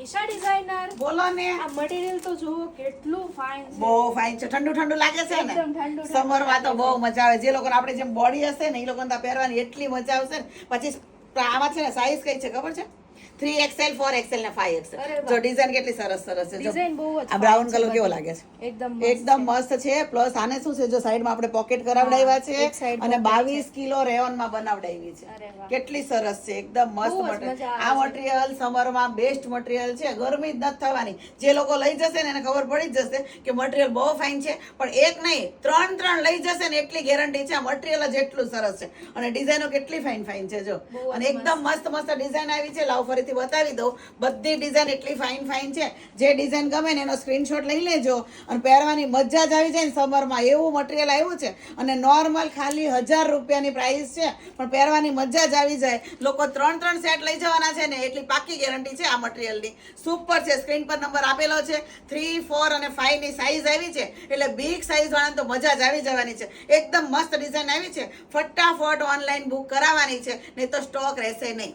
Isha designer બોલો ને. આ મટીરીયલ તો જુઓ કેટલું ફાઇન છે. બહુ ફાઇન છે. ઠંડુ ઠંડુ લાગે છે ને. એકદમ ઠંડુ સમરમાં તો બહુ મજા આવે. જે લોકોને આપણે જેમ બોડી હશે ને એ લોકોને તો પહેરવાની એટલી મજા આવશે ને. પછી આમાં છે ને સાઈઝ કઈ છે ખબર છે? 3XL 4XL ને 5XL. અરે વાહ. જો ડિઝાઇન કેટલી સરસ સરસ છે. જો ડિઝાઇન બહુ જ આ બ્રાઉન fine છે કલર કેવો બધી. લાગે છે? એકદમ મસ્ત છે. પ્લસ આને શું છે, જો સાઈડમાં આપણે પોકેટ કરાવડાવ્યા છે એક side અને pocket 22 કિલો રેયોનમાં બનાવડાવી છે. અરે વાહ. કેટલી સરસ છે. એકદમ મસ્ત બહુ જ મટીરિયલ. મજા આ આવે છે. મટીરિયલ સમરમાં બેસ્ટ મટીરિયલ છે. ગરમી જ નથી થવાની. જે લોકો લઈ જશે ને એને ખબર પડી જ જશે કે મટીરિયલ બહુ ફાઇન છે. પણ એક નહીં, ત્રણ લઈ જશે ને એટલી ગેરંટી છે. આ મટીરિયલ જ એટલું સરસ છે અને ડિઝાઇનો કેટલી ફાઇન છે. જો બહુ જ અને એકદમ મસ્ત ડિઝાઇન આવી છે. લાવ ફરીથી બતાવી દઉં. બધી ડિઝાઇન એટલી ફાઇન છે. જે ડિઝાઇન ગમે ને એનો સ્ક્રીનશોટ લઈ લેજો અને પહેરવાની મજા જ આવી જાય ને સમરમાં. એવું મટીરિયલ આવ્યું છે અને નોર્મલ ખાલી 1000 રૂપિયાની પ્રાઇસ છે, પણ પહેરવાની મજા જ આવી જાય. લોકો 3 સેટ લઈ જવાના છે ને એટલી પાકી ગેરંટી છે આ મટીરિયલની. સુપર છે. સ્ક્રીન પર નંબર આપેલો છે. 3, 4 અને 5 ની સાઈઝ આવી છે, એટલે બિગ સાઈઝ વાળાને તો મજા જ આવી જવાની છે. એકદમ મસ્ત ડિઝાઇન આવી છે. ફટાફટ ઓનલાઈન બુક કરાવવાની છે, નહીં તો સ્ટોક રહેશે નહીં.